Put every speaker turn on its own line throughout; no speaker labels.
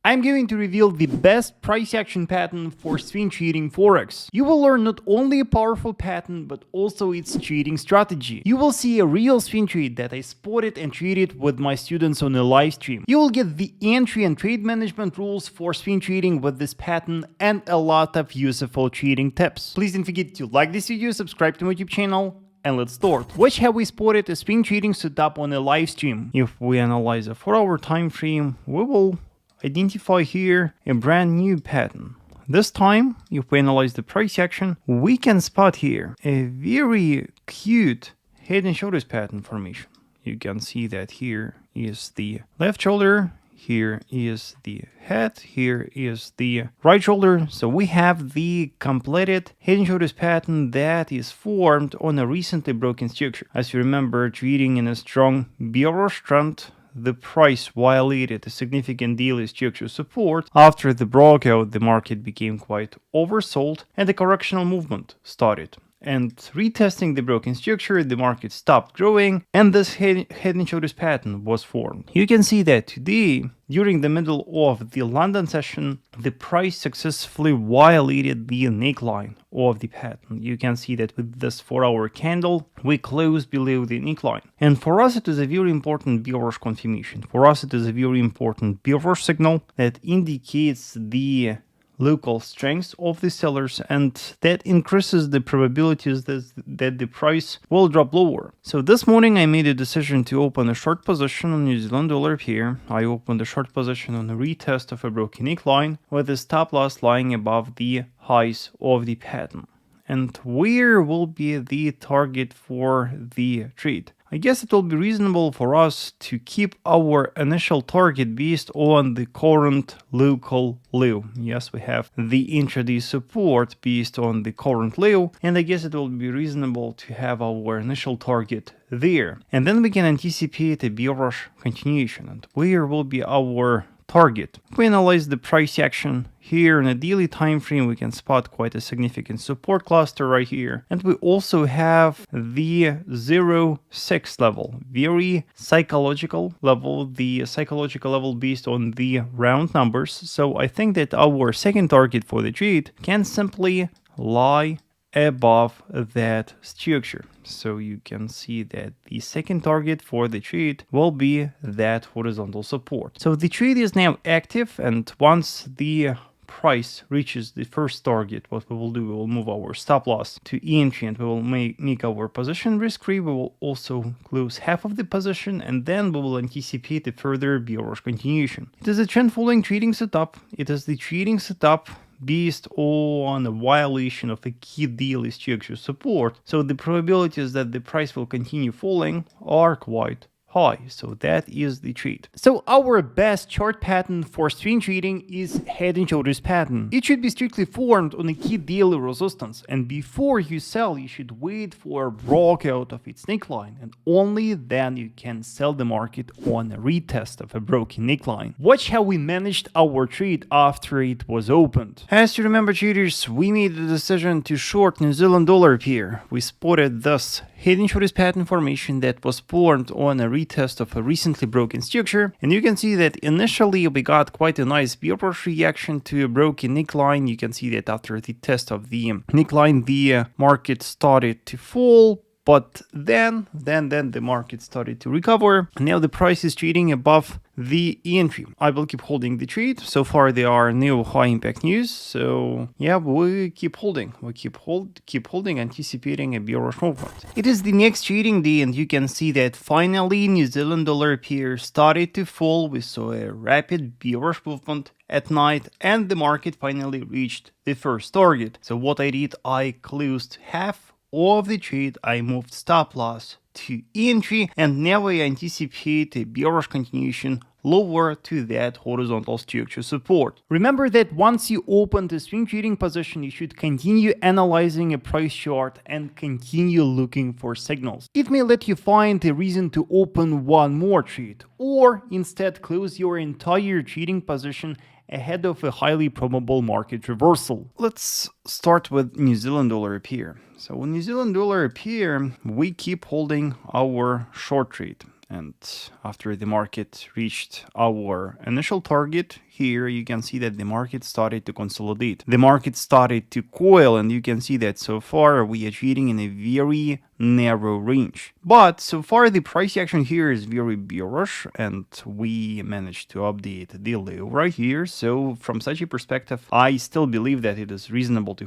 I'm going to reveal the best price action pattern for swing trading Forex. You will learn not only a powerful pattern, but also its trading strategy. You will see a real swing trade that I spotted and traded with my students on a live stream. You will get the entry and trade management rules for swing trading with this pattern and a lot of useful trading tips. Please don't forget to like this video, subscribe to my YouTube channel, and let's start. Watch how we spotted a swing trading setup on a live stream. If we analyze a 4-hour time frame, we will identify here a brand new pattern. This time, if we analyze the price action, we can spot here a very cute head and shoulders pattern formation. You can see that here is the left shoulder, here is the head, here is the right shoulder. So we have the completed head and shoulders pattern that is formed on a recently broken structure. As you remember, trading in a strong bearish trend, the price violated a significant daily structure support. After the breakout, the market became quite oversold and the correctional movement started. And retesting the broken structure, the market stopped growing and this head and shoulders pattern was formed. You can see that today, during the middle of the London session, the price successfully violated the neckline of the pattern. You can see that with this 4-hour candle, we closed below the neckline. And for us, it is a very important bearish confirmation. For us, it is a very important bearish signal that indicates the local strengths of the sellers, and that increases the probabilities that the price will drop lower. So this morning I made a decision to open a short position on New Zealand dollar here. I opened a short position on a retest of a broken neckline with the stop loss lying above the highs of the pattern. And where will be the target for the trade? I guess it will be reasonable for us to keep our initial target based on the current local low. Yes, we have the intraday support based on the current low, and I guess it will be reasonable to have our initial target there. And then we can anticipate a bearish continuation. And where will be our target? If we analyze the price action here in a daily time frame, we can spot quite a significant support cluster right here. And we also have the 0.6 level, very psychological level, the psychological level based on the round numbers. So I think that our second target for the trade can simply lie above that structure. So you can see that the second target for the trade will be that horizontal support. So the trade is now active, and once the price reaches the first target, what we will do, we will move our stop loss to entry and we will make our position risk-free. We will also close half of the position, and then we will anticipate a further bearish continuation. It is a trend following trading setup. It is the trading setup based on a violation of a key daily structure support. So the probabilities that the price will continue falling are quite high. So that is the trade. So our best chart pattern for swing trading is head and shoulders pattern. It should be strictly formed on a key daily resistance, and before you sell, you should wait for a breakout of its neckline, and only then you can sell the market on a retest of a broken neckline. Watch how we managed our trade after it was opened. As you remember, traders, we made the decision to short New Zealand dollar here. We spotted this head and shoulders pattern formation that was formed on a retest of a recently broken structure, and you can see that initially we got quite a nice bearish reaction to a broken neckline. You can see that after the test of the neckline, the market started to fall, but then the market started to recover. Now the price is trading above the entry. I will keep holding the trade. So far there are no high impact news, so yeah, we keep holding. We keep holding, anticipating a bearish movement. It is the next trading day, and you can see that finally New Zealand dollar pair started to fall. We saw a rapid bearish movement at night, and the market finally reached the first target. So what I did, I closed half of the trade, I moved stop loss to entry, and now I anticipate a bearish continuation lower to that horizontal structure support. Remember that once you open the swing trading position, you should continue analyzing a price chart and continue looking for signals. It may let you find a reason to open one more trade, or instead close your entire trading position ahead of a highly probable market reversal. Let's start with New Zealand dollar pair. So when New Zealand dollar pair, we keep holding our short trade. And after the market reached our initial target, here you can see that the market started to consolidate. The market started to coil, and you can see that so far we are trading in a very narrow range. But so far the price action here is very bearish, and we managed to update the low right here. So from such a perspective, I still believe that it is reasonable to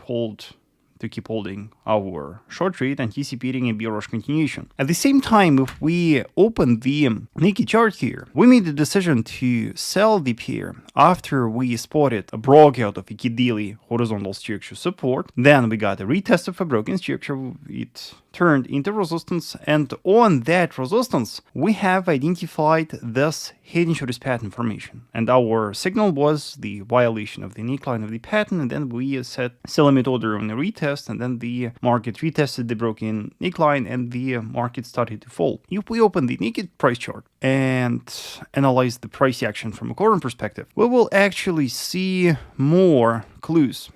keep holding our short trade, anticipating a bearish continuation. At the same time, if we open the Nikkei chart here, we made the decision to sell the pair after we spotted a breakout of a key daily horizontal structure support. Then we got a retest of a broken structure. It turned into resistance, and on that resistance we have identified this head and shoulders pattern formation, and our signal was the violation of the neckline of the pattern, and then we set sell limit order on the retest, and then the market retested the broken neckline and the market started to fall. If we open the naked price chart and analyze the price action from a current perspective, we will actually see more clues.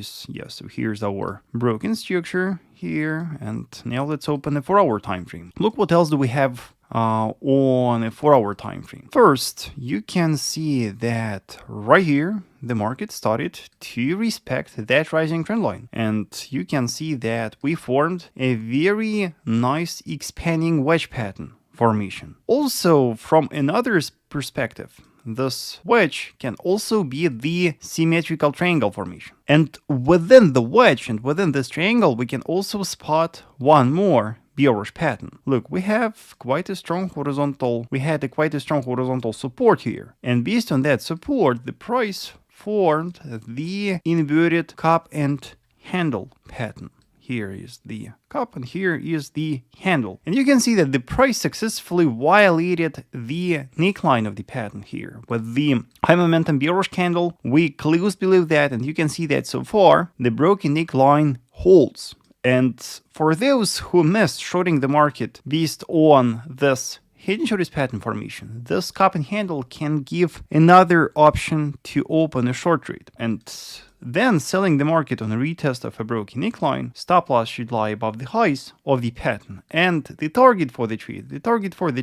So here's our broken structure here, and now let's open the 4-hour time frame. Look what else do we have on a 4-hour time frame. First, you can see that right here the market started to respect that rising trend line, and you can see that we formed a very nice expanding wedge pattern formation. Also, from another perspective, this wedge can also be the symmetrical triangle formation. And within the wedge and within this triangle, we can also spot one more bearish pattern. Look, we had quite a strong horizontal support here. And based on that support, the price formed the inverted cup and handle pattern. Here is the cup and here is the handle. And you can see that the price successfully violated the neckline of the pattern here. With the high momentum bearish candle, we closed below that, and you can see that so far the broken neckline holds. And for those who missed shorting the market based on this head and shoulders pattern formation, this cup and handle can give another option to open a short trade. And then selling the market on a retest of a broken neckline, stop loss should lie above the highs of the pattern. And the target for the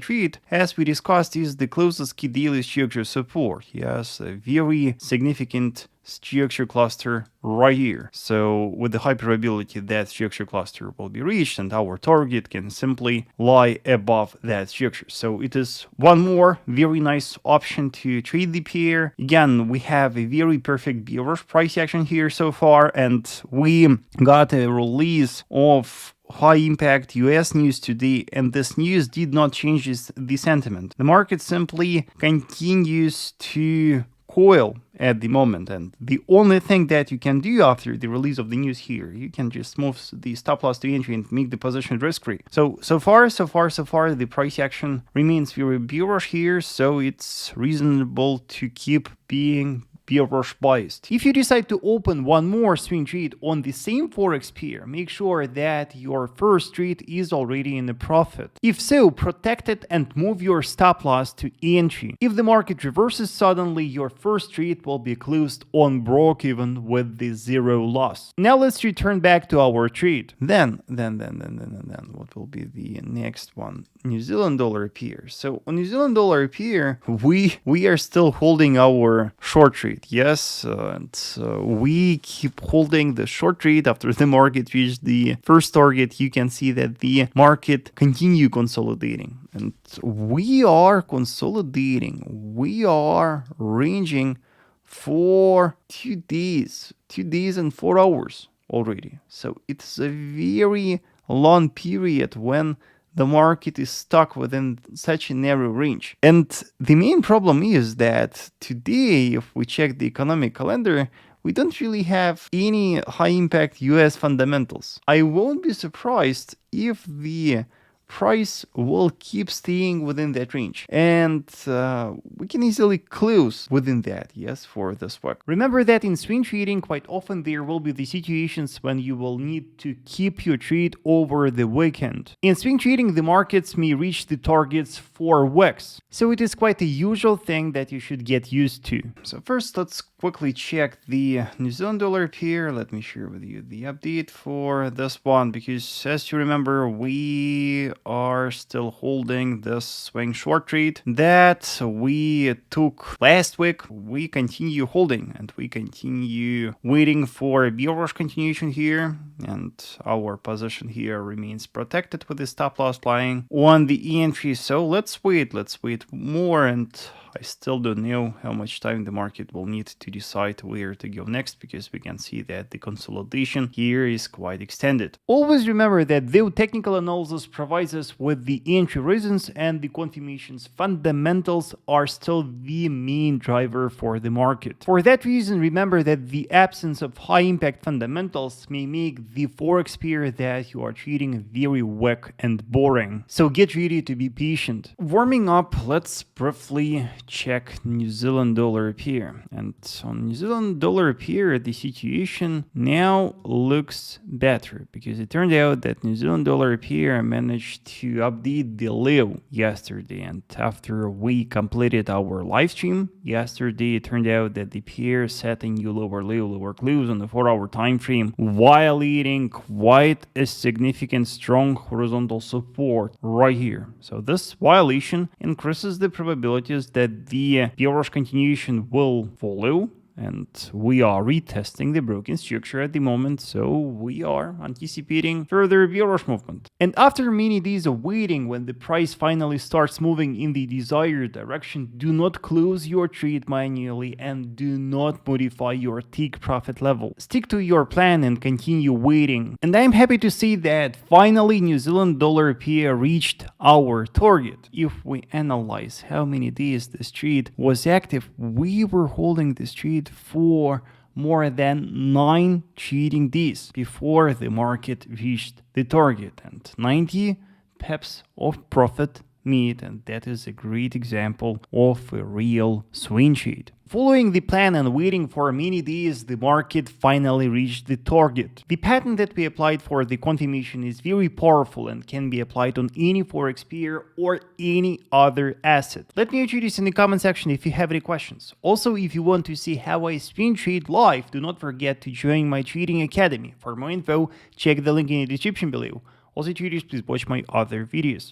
trade, as we discussed, is the closest key daily structure support. Yes, a very significant structure cluster right here. So with the high probability that structure cluster will be reached, and our target can simply lie above that structure. So it is one more very nice option to trade the pair. Again, we have a very perfect bearish price action here so far, and we got a release of high impact US news today, and this news did not change the sentiment. The market simply continues to coil at the moment, and the only thing that you can do after the release of the news here, you can just move the stop loss to entry and make the position risk-free. So far the price action remains very bearish here, so it's reasonable to keep being bearish biased. If you decide to open one more swing trade on the same Forex pair, make sure that your first trade is already in a profit. If so, protect it and move your stop loss to entry. If the market reverses suddenly, your first trade will be closed on break even with the zero loss. Now let's return back to our trade. Then what will be the next one? New Zealand dollar pair. So on New Zealand dollar pair, we are still holding our short trade. Yes, and we keep holding the short trade after the market reached the first target. You can see that the market continue consolidating, and we are consolidating. We are ranging for 2 days and 4 hours already. So it's a very long period when the market is stuck within such a narrow range. And the main problem is that today, if we check the economic calendar, we don't really have any high impact US fundamentals. I won't be surprised if the price will keep staying within that range, and we can easily close within that, yes, for this week. Remember that in swing trading, quite often there will be the situations when you will need to keep your trade over the weekend. In swing trading, the markets may reach the targets for weeks, so it is quite a usual thing that you should get used to. So first, let's quickly check the New Zealand dollar pair. Let me share with you the update for this one, because as you remember, we are still holding this swing short trade that we took last week. We continue holding and we continue waiting for a bearish continuation here, and our position here remains protected with the stop loss lying on the entry. So let's wait more, and I still don't know how much time the market will need to decide where to go next, because we can see that the consolidation here is quite extended. Always remember that though technical analysis provides us with the entry reasons and the confirmations, fundamentals are still the main driver for the market. For that reason, remember that the absence of high impact fundamentals may make the Forex pair that you are trading very weak and boring. So get ready to be patient. Warming up, let's briefly check New Zealand dollar pair. And on New Zealand dollar pair, the situation now looks better, because it turned out that New Zealand dollar pair managed to update the low yesterday. And after we completed our live stream yesterday, it turned out that the pair set a new lower low, lower close on the 4-hour time frame, violating quite a significant strong horizontal support right here. So this violation increases the probabilities that the bearish continuation will follow, and we are retesting the broken structure at the moment, so we are anticipating further bearish movement. And after many days of waiting, when the price finally starts moving in the desired direction, do not close your trade manually and do not modify your take profit level. Stick to your plan and continue waiting. And I'm happy to see that finally New Zealand dollar pair reached our target. If we analyze how many days this trade was active, we were holding this trade for more than 9 trading days before the market reached the target, and 90 pips of profit made, and that is a great example of a real swing trade. Following the plan and waiting for many days, the market finally reached the target. The pattern that we applied for the confirmation is very powerful and can be applied on any Forex pair or any other asset. Let me know this in the comment section if you have any questions. Also, if you want to see how I swing trade live, do not forget to join my trading academy. For more info, check the link in the description below. Also, traders, please watch my other videos.